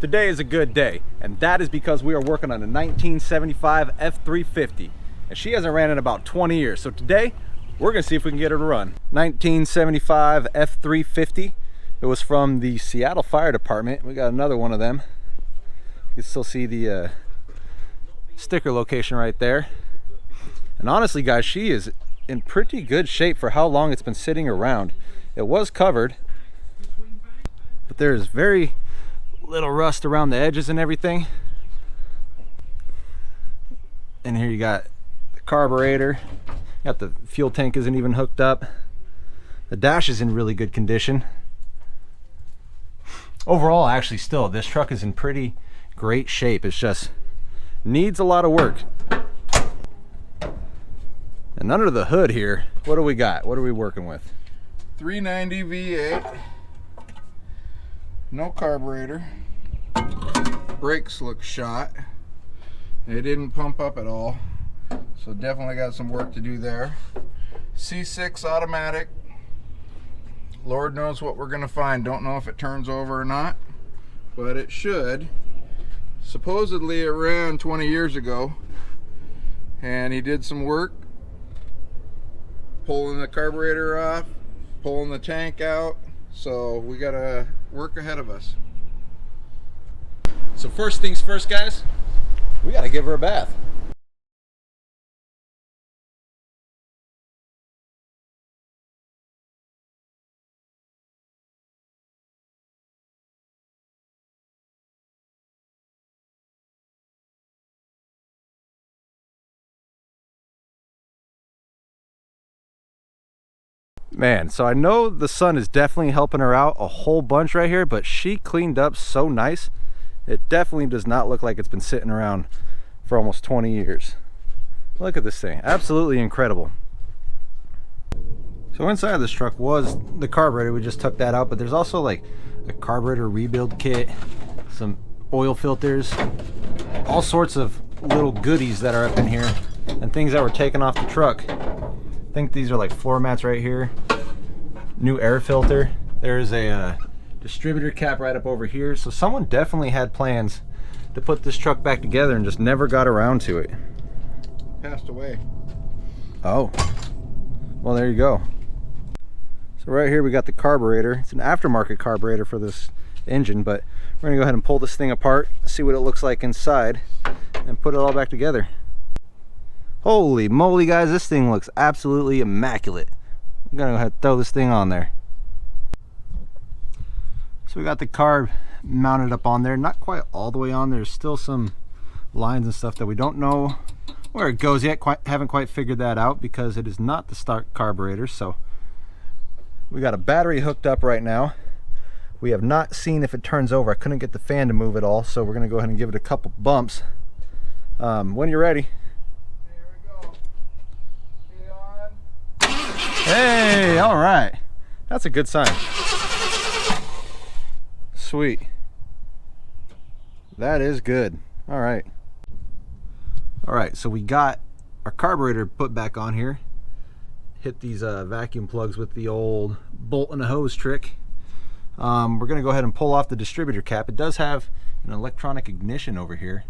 Today is a good day, and that is because we are working on a 1975 F350, and she hasn't ran in about 20 years. So today, we're gonna see if we can get her to run. 1975 F350. It was from the Seattle Fire Department. We got another one of them. You can still see the sticker location right there. And honestly, guys, she is in pretty good shape for how long it's been sitting around. It was covered, but there's very little rust around the edges and everything. And here you got the carburetor. Got the fuel tank isn't even hooked up. The dash is in really good condition. Overall, actually, still, this truck is in pretty great shape. It's just needs a lot of work. And under the hood here, what do we got? What are we working with? 390 V8. No carburetor. Brakes look shot. They didn't pump up at all, so definitely got some work to do there. C6 automatic. Lord knows what we're gonna find. Don't know if it turns over or not, but it should. Supposedly it ran 20 years ago, and he did some work pulling the carburetor off, pulling the tank out, so we got a work ahead of us. So first things first, guys, we gotta give her a bath. Man, so I know the sun is definitely helping her out a whole bunch right here, but she cleaned up so nice. It definitely does not look like it's been sitting around for almost 20 years. Look at this thing, absolutely incredible. So inside of this truck was the carburetor. We just took that out, but there's also like a carburetor rebuild kit, some oil filters, all sorts of little goodies that are up in here and things that were taken off the truck. I think these are like floor mats right here. New air filter. There's a distributor cap right up over here. So someone definitely had plans to put this truck back together and just never got around to it. Passed away. Oh, well, there you go. So right here we got the carburetor. It's an aftermarket carburetor for this engine, but we're gonna go ahead and pull this thing apart, see what it looks like inside, and put it all back together. Holy moly, guys, this thing looks absolutely immaculate. I'm gonna go ahead and throw this thing on there. So we got the carb mounted up on there, not quite all the way on. There's still some lines and stuff that we don't know where it goes yet. Haven't quite figured that out because it is not the stock carburetor. So we got a battery hooked up right now. We have not seen if it turns over. I couldn't get the fan to move at all, so we're gonna go ahead and give it a couple bumps. When you're ready. Hey, all right. That's a good sign. Sweet. That is good. All right. All right, so we got our carburetor put back on here. Hit these vacuum plugs with the old bolt and a hose trick. We're gonna go ahead and pull off the distributor cap. It does have an electronic ignition over here,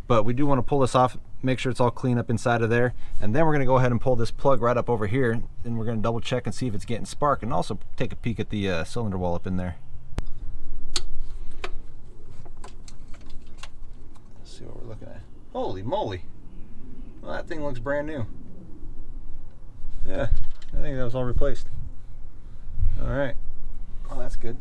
but we do want to pull this off, make sure it's all clean up inside of there, and then we're going to go ahead and pull this plug right up over here, and we're going to double check and see if it's getting spark, and also take a peek at the cylinder wall up in there. Let's see what we're looking at. Holy moly, well, that thing looks brand new. Yeah, I think that was all replaced. All right, well, that's good.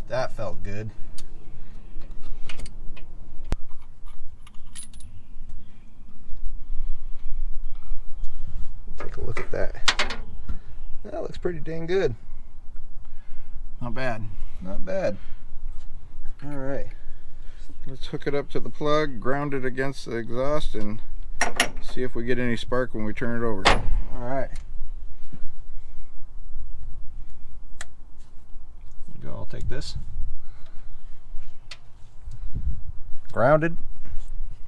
That felt good. Take a look at that. That looks pretty dang good. Not bad. Not bad. All right. Let's hook it up to the plug, ground it against the exhaust, and see if we get any spark when we turn it over. All right. Go, I'll take this. Grounded.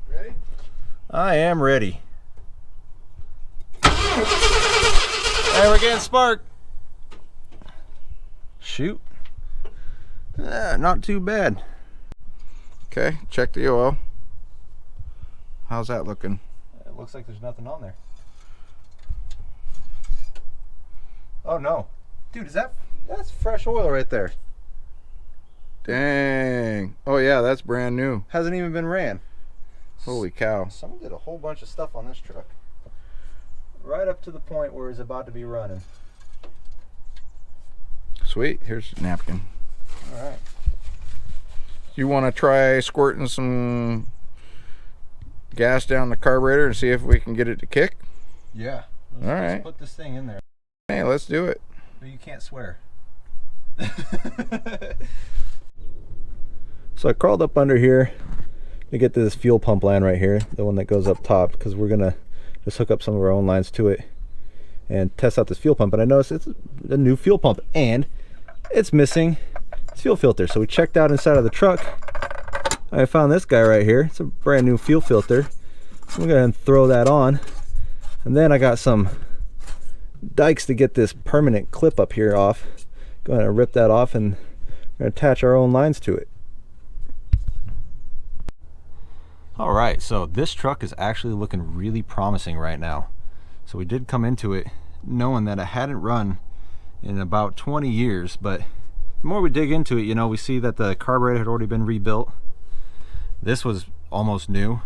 Ready? I am ready. And we're getting spark. Shoot. Not too bad. Okay, check the oil. How's that looking? It looks like there's nothing on there. Oh no. Dude, that's fresh oil right there. Dang. Oh yeah, that's brand new. Hasn't even been ran. Holy cow. Someone did a whole bunch of stuff on this truck. Right up to the point where it's about to be running. Sweet, here's a napkin. All right. You want to try squirting some gas down the carburetor and see if we can get it to kick? Yeah. All right. Let's put this thing in there. Hey, let's do it. But you can't swear. So I crawled up under here to get to this fuel pump line right here, the one that goes up top, because we're gonna just hook up some of our own lines to it and test out this fuel pump. And I noticed it's a new fuel pump and it's missing its fuel filter. So we checked out inside of the truck. I found this guy right here. It's a brand new fuel filter. I'm gonna go ahead and throw that on. And then I got some dikes to get this permanent clip up here off. Go ahead and rip that off, and we're gonna attach our own lines to it. All right, so this truck is actually looking really promising right now. So we did come into it knowing that it hadn't run in about 20 years, but the more we dig into it, you know, we see that the carburetor had already been rebuilt. This was almost new.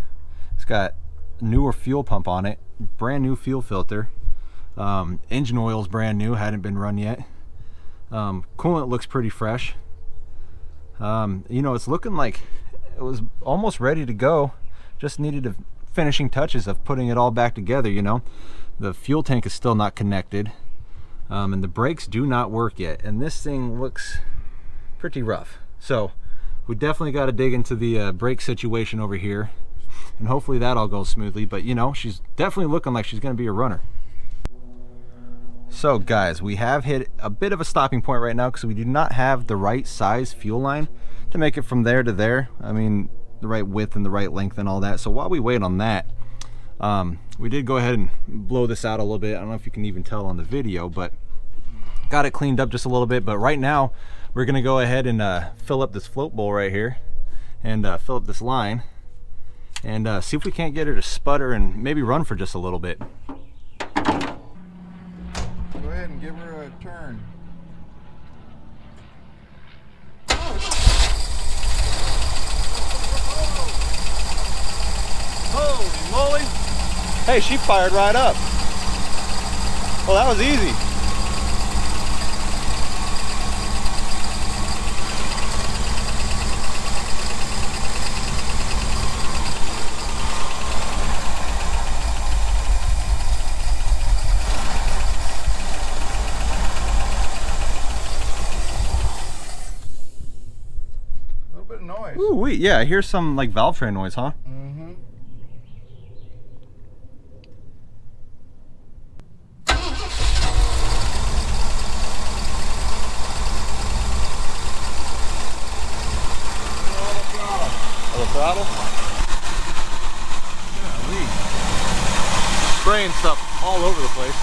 It's got newer fuel pump on it, brand new fuel filter. Engine oil is brand new, hadn't been run yet. Coolant looks pretty fresh. You know, it's looking like it was almost ready to go, just needed the finishing touches of putting it all back together. You know, the fuel tank is still not connected, and the brakes do not work yet, and this thing looks pretty rough. So we definitely got to dig into the brake situation over here, and hopefully that all goes smoothly. But you know, she's definitely looking like she's going to be a runner. So guys, we have hit a bit of a stopping point right now because we do not have the right size fuel line to make it from there to there. I mean, the right width and the right length and all that. So while we wait on that, we did go ahead and blow this out a little bit. I don't know if you can even tell on the video, but got it cleaned up just a little bit. But right now we're gonna go ahead and fill up this float bowl right here and fill up this line and see if we can't get her to sputter and maybe run for just a little bit. Go ahead and give her a turn. Holy moly! Hey, she fired right up. Well, that was easy. A little bit of noise. Ooh, wait, yeah, I hear some like valve train noise, huh? Mm-hmm. Throttle. Yeah, spraying stuff all over the place.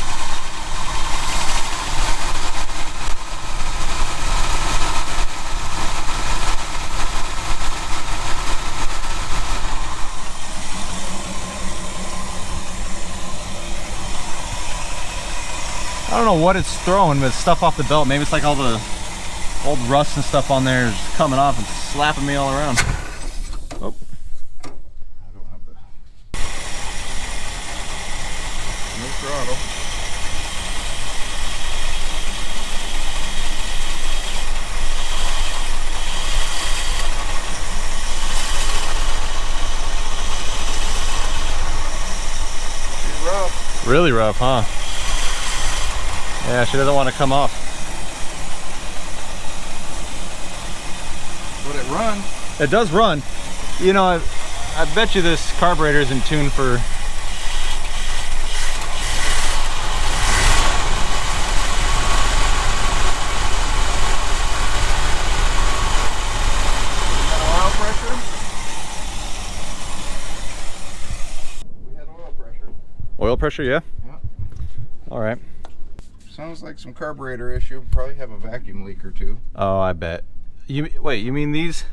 I don't know what it's throwing, but it's stuff off the belt. Maybe it's like all the old rust and stuff on there is coming off and slapping me all around. Oh. I don't have the no throttle. She's rough. Really rough, huh? Yeah, she doesn't want to come off. But it runs. It does run. You know, I bet you this carburetor isn't tuned for... Oil pressure? Oil pressure, yeah? Yeah. All right. Sounds like some carburetor issue. Probably have a vacuum leak or two. Oh, I bet. Wait, you mean these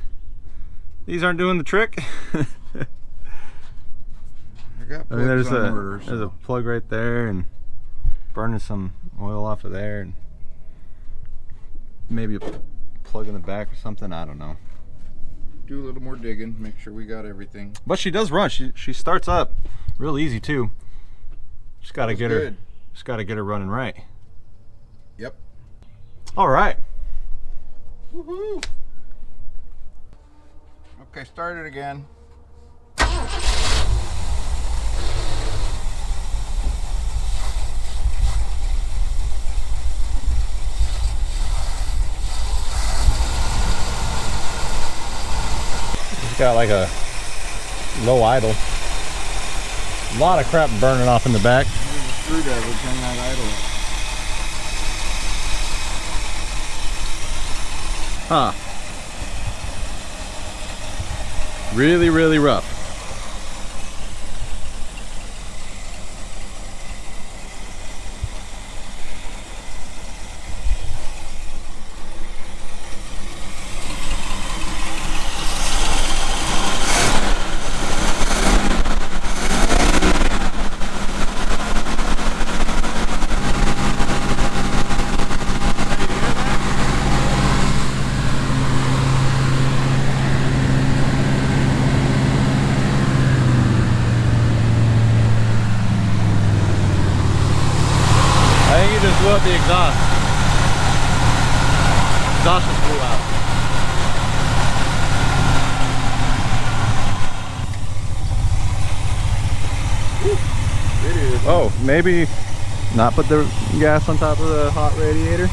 aren't doing the trick? I got plugs there's on order, there's a plug right there, and burning some oil off of there, and maybe a plug in the back or something. I don't know. Do a little more digging, make sure we got everything. But she does run. She starts up real easy too. Just gotta get her running right. Yep. All right. Woohoo! Okay, start it again. It's got like a low idle. A lot of crap burning off in the back. There's a screwdriver, turn that idle up. Huh. Really, really rough. Blew up the exhaust. Exhaust just blew out. Oh, maybe not put the gas on top of the hot radiator.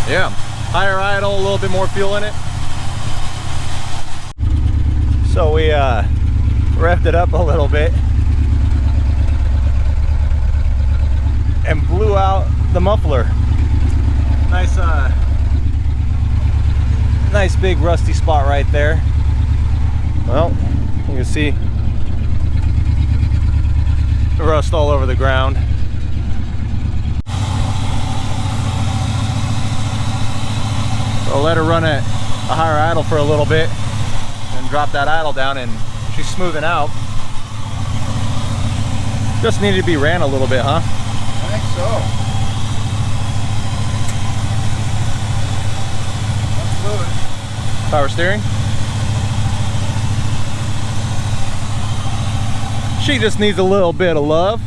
Yeah, higher idle, a little bit more fuel in it. So we revved it up a little bit and blew out the muffler. Nice, nice big rusty spot right there. Well, you can see the rust all over the ground. I'll let her run at a higher idle for a little bit and drop that idle down, and she's smoothing out. Just needed to be ran a little bit, huh? I think so. That's good. Power steering. She just needs a little bit of love.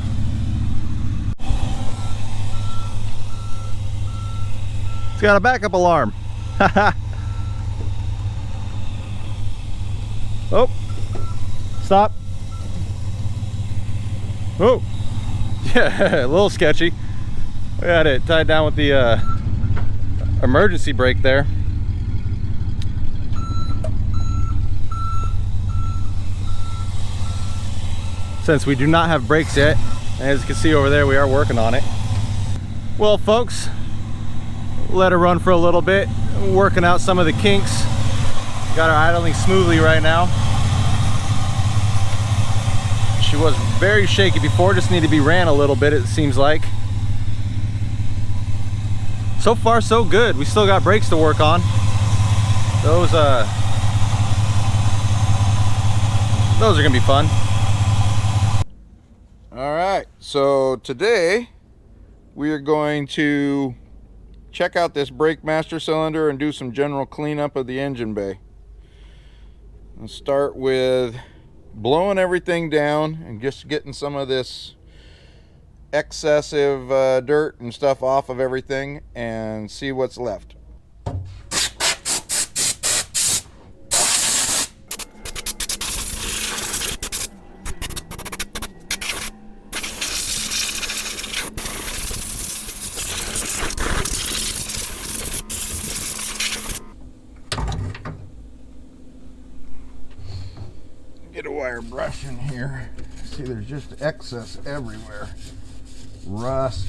It's got a backup alarm. Oh, stop. Oh, yeah, a little sketchy. We had it tied down with the emergency brake there. Since we do not have brakes yet, and as you can see over there, we are working on it. Well, folks, let her run for a little bit, working out some of the kinks. Got her idling smoothly right now. She was very shaky before, just need to be ran a little bit, it seems like. So far so good. We still got brakes to work on. Those are gonna be fun. All right, so today we are going to check out this brake master cylinder and do some general cleanup of the engine bay. I'll start with blowing everything down and just getting some of this excessive dirt and stuff off of everything and see what's left. a wire brush in here. See, there's just excess everywhere. Rust.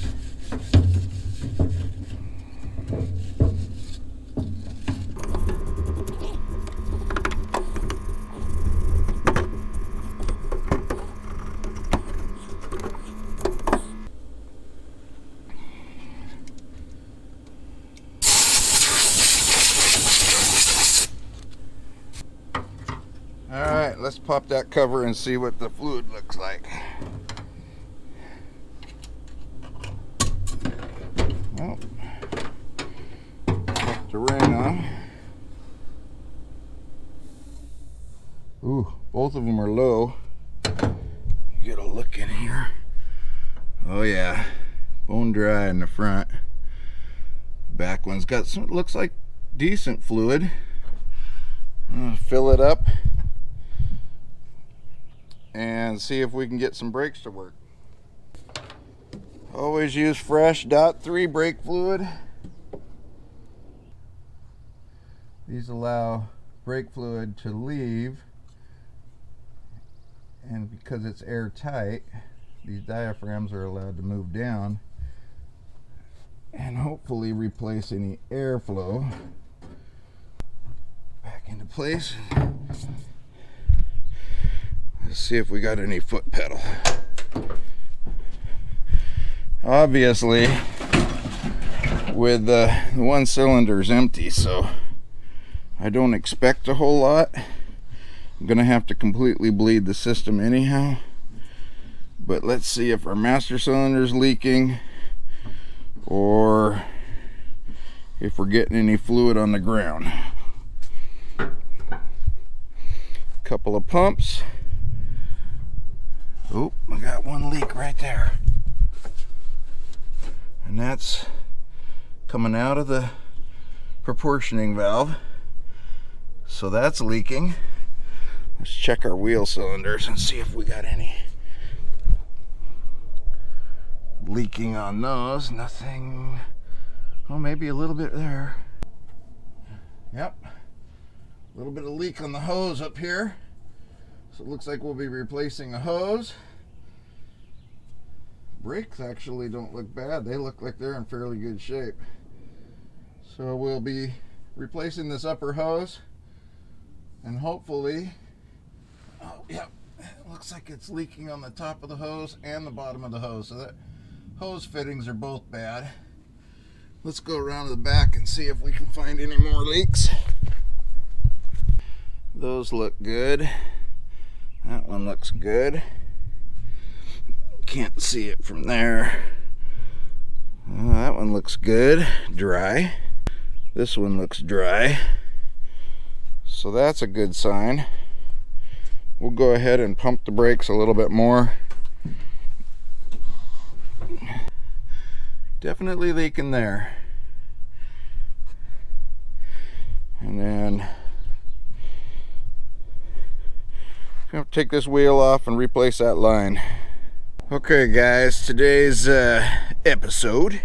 Alright, let's pop that cover and see what the fluid looks like. Well, put the ring on. Ooh, both of them are low. Get a look in here. Oh yeah, bone dry in the front. Back one's got some, looks like decent fluid. Fill it up and see if we can get some brakes to work. Always use fresh .3 brake fluid. These allow brake fluid to leave, and because it's airtight, these diaphragms are allowed to move down and hopefully replace any airflow. Back into place. Let's see if we got any foot pedal. Obviously, with the one cylinder's empty, so I don't expect a whole lot. I'm gonna have to completely bleed the system anyhow. But let's see if our master cylinder's leaking or if we're getting any fluid on the ground. Couple of pumps. Oh, I got one leak right there. And that's coming out of the proportioning valve. So that's leaking. Let's check our wheel cylinders and see if we got any leaking on those. Nothing. Oh, maybe a little bit there. Yep. A little bit of leak on the hose up here. So it looks like we'll be replacing a hose. Brakes actually don't look bad. They look like they're in fairly good shape. So we'll be replacing this upper hose, and hopefully, oh yep, it looks like it's leaking on the top of the hose and the bottom of the hose. So that hose fittings are both bad. Let's go around to the back and see if we can find any more leaks. Those look good. That one looks good. Can't see it from there. That one looks good. Dry. This one looks dry. So that's a good sign. We'll go ahead and pump the brakes a little bit more. Definitely leaking there. And then I'm going to take this wheel off and replace that line. Okay guys, today's episode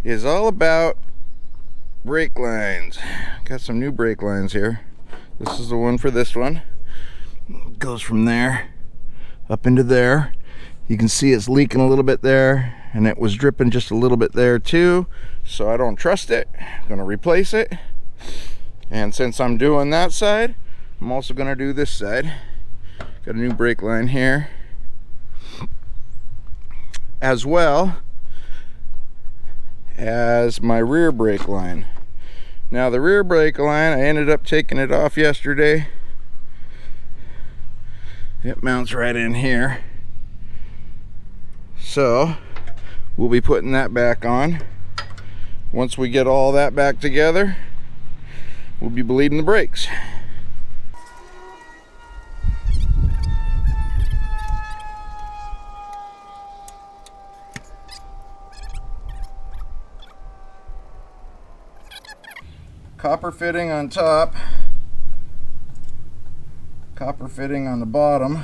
is all about brake lines. Got some new brake lines here. This is the one for this one. It goes from there up into there. You can see it's leaking a little bit there, and it was dripping just a little bit there too, so I don't trust it. I'm going to replace it. And since I'm doing that side, I'm also going to do this side. Got a new brake line here, as well as my rear brake line. Now the rear brake line, I ended up taking it off yesterday. It mounts right in here. So we'll be putting that back on. Once we get all that back together, we'll be bleeding the brakes. Copper fitting on top, copper fitting on the bottom.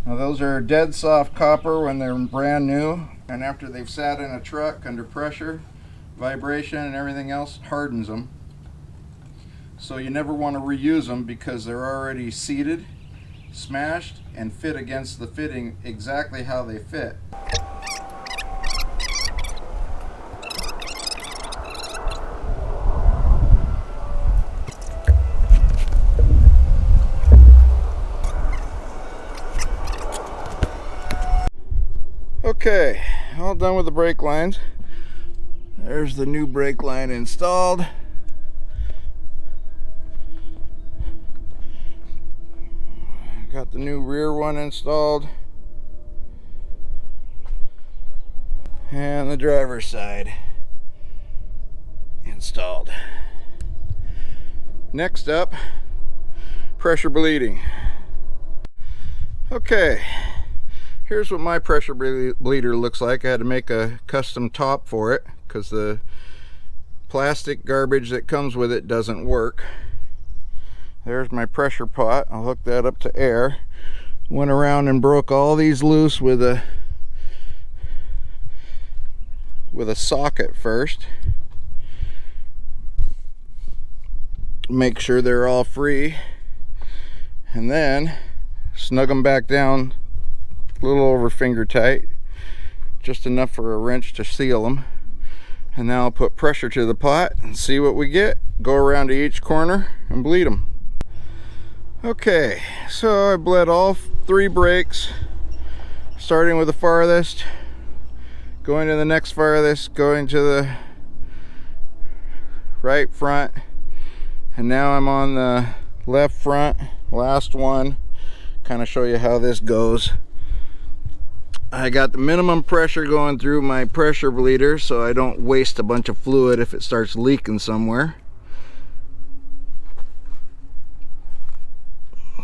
Now those are dead soft copper when they're brand new, and after they've sat in a truck under pressure, vibration and everything else, hardens them. So you never want to reuse them because they're already seated smashed and fit against the fitting exactly how they fit. Okay, all done with the brake lines. There's the new brake line installed. Got the new rear one installed. And the driver's side installed. Next up, pressure bleeding. Okay. Here's what my pressure bleeder looks like. I had to make a custom top for it because the plastic garbage that comes with it doesn't work. There's my pressure pot. I'll hook that up to air. Went around and broke all these loose with a socket first. Make sure they're all free. And then snug them back down a little over finger tight, just enough for a wrench to seal them. And now I'll put pressure to the pot and see what we get. Go around to each corner and bleed them. Okay, so I bled all 3 brakes, starting with the farthest, going to the next farthest, going to the right front, and now I'm on the left front, last one. Kind of show you how this goes. I got the minimum pressure going through my pressure bleeder so I don't waste a bunch of fluid if it starts leaking somewhere.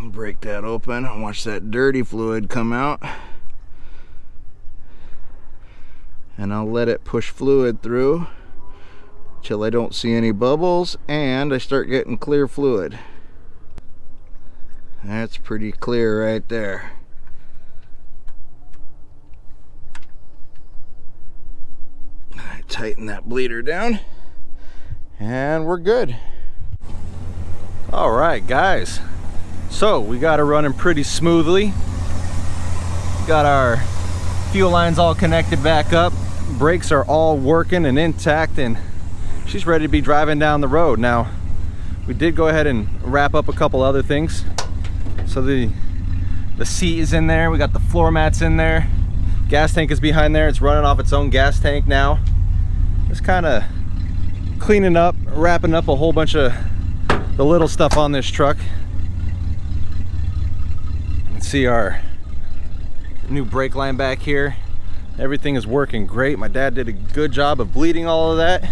Break that open and watch that dirty fluid come out. And I'll let it push fluid through till I don't see any bubbles and I start getting clear fluid. That's pretty clear right there. Tighten that bleeder down and we're good. All right, guys, so we got it running pretty smoothly. Got our fuel lines all connected back up, brakes are all working and intact, and she's ready to be driving down the road. Now, we did go ahead and wrap up a couple other things. So the seat is in there, we got the floor mats in there, gas tank is behind there, it's running off its own gas tank now. Just kind of cleaning up, wrapping up a whole bunch of the little stuff on this truck. You can see our new brake line back here. Everything is working great. My dad did a good job of bleeding all of that.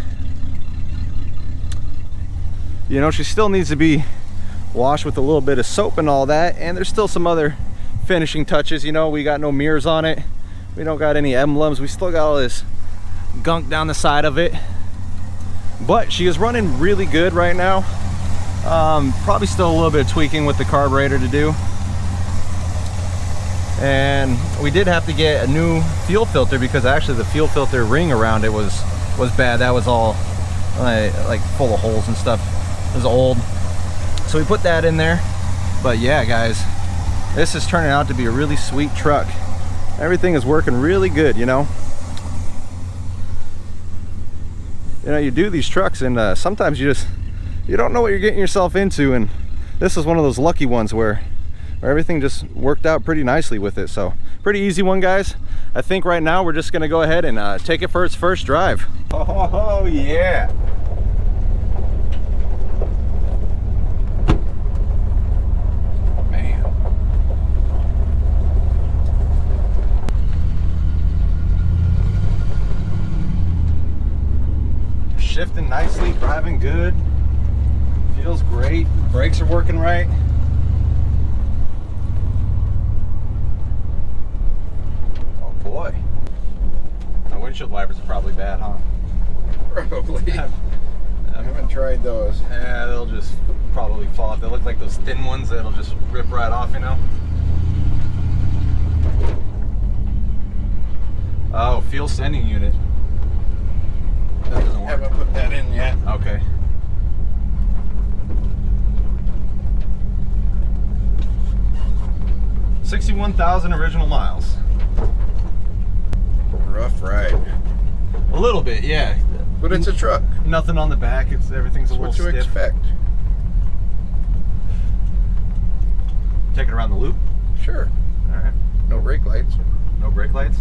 You know, she still needs to be washed with a little bit of soap and all that, and there's still some other finishing touches. You know, we got no mirrors on it, we don't got any emblems, we still got all this gunk down the side of it, but she is running really good right now. Probably still a little bit of tweaking with the carburetor to do, and we did have to get a new fuel filter because actually the fuel filter ring around it was bad. That was all like full of holes and stuff. It was old, so we put that in there. But yeah, guys, this is turning out to be a really sweet truck. Everything is working really good, you know. You know, you do these trucks and sometimes you don't know what you're getting yourself into, and this is one of those lucky ones where everything just worked out pretty nicely with it. So pretty easy one, guys. I think right now we're just gonna go ahead and take it for its first drive. Oh yeah. Man. Shifting nicely, driving good, feels great, brakes are working right. Oh boy, my windshield wipers are probably bad, huh? Probably. I haven't tried those. Yeah, they'll just probably fall off. They look like those thin ones that'll just rip right off, you know? Oh, fuel sending unit. That doesn't work. Haven't put that in yet. Okay. 61,000 original miles. Rough ride. A little bit, yeah. But it's a truck. Nothing on the back. Everything's a little That's what you stiff. expect. Take it around the loop. Sure. All right. No brake lights. No brake lights.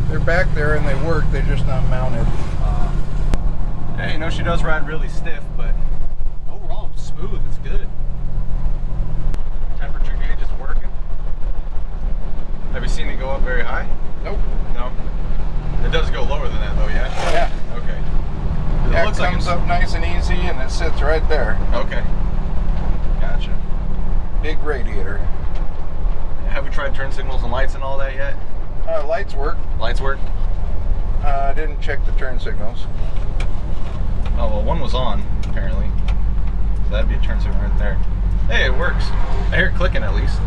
They're back there and they work. They're just not mounted. Yeah, you know, she does ride really stiff, but overall smooth. It's good. Temperature gauge is working. Have you seen it go up very high? Nope. No. It does go lower than that though, yeah? Yeah. Okay. Yeah, it looks comes like up nice and easy and it sits right there. Okay. Gotcha. Big radiator. Have we tried turn signals and lights and all that yet? Lights work. Lights work? I didn't check the turn signals. Oh, well, one was on, apparently. So that'd be a turn signal right there. Hey, it works. I hear it clicking at least.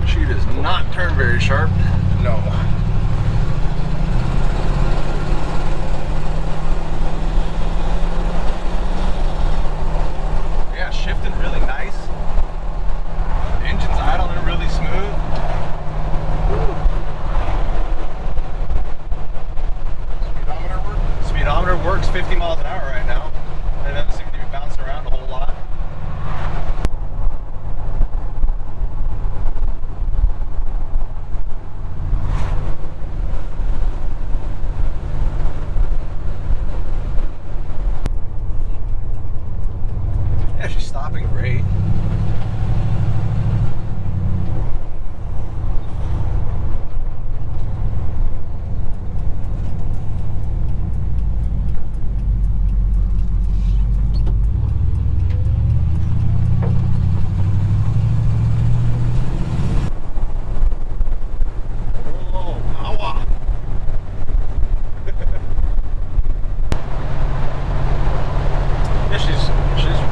She does not turn very sharp. No. Yeah, shifting really nice. Engine's idling really smooth. Speedometer work? Speedometer works 50 miles an hour right now. It doesn't seem to be bouncing around a whole lot. Yeah, she's stopping great.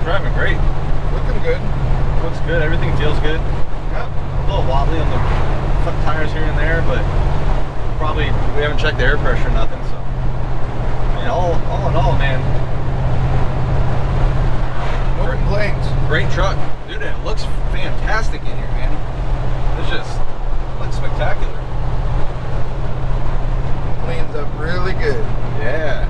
Driving great. Looking good. Looks good. Everything feels good. Yeah, a little wobbly on the front tires here and there, but probably we haven't checked the air pressure or nothing. So, I mean, all in all, man, No complaints. great truck, dude. It looks fantastic in here, man. It's just looks spectacular. Cleans up really good. Yeah.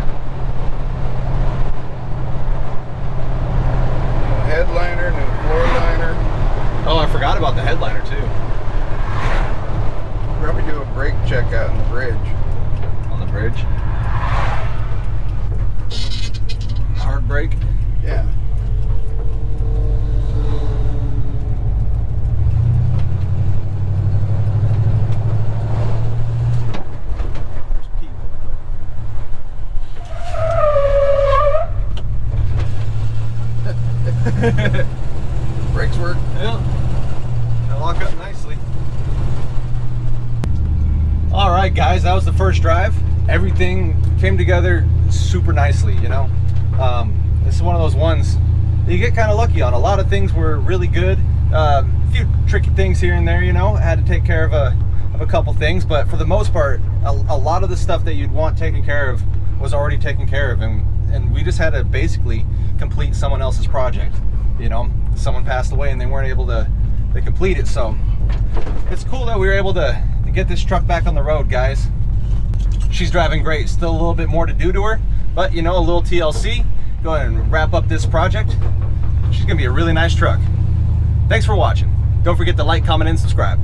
Headliner, new floor liner. Oh, I forgot about the headliner too. Probably do a brake check out on the bridge. On the bridge. Hard brake. Yeah. Brakes work. Yeah. They lock up nicely. All right, guys, that was the first drive. Everything came together super nicely, you know. This is one of those ones that you get kind of lucky on. A lot of things were really good. A few tricky things here and there, you know. I had to take care of a couple things, but for the most part, a lot of the stuff that you'd want taken care of was already taken care of, and we just had to basically complete someone else's project. You know, someone passed away and they weren't able to complete it. So it's cool that we were able to get this truck back on the road, guys. She's driving great. Still a little bit more to do to her, but you know, a little TLC. Go ahead and wrap up this project. She's gonna be a really nice truck. Thanks for watching. Don't forget to like, comment, and subscribe.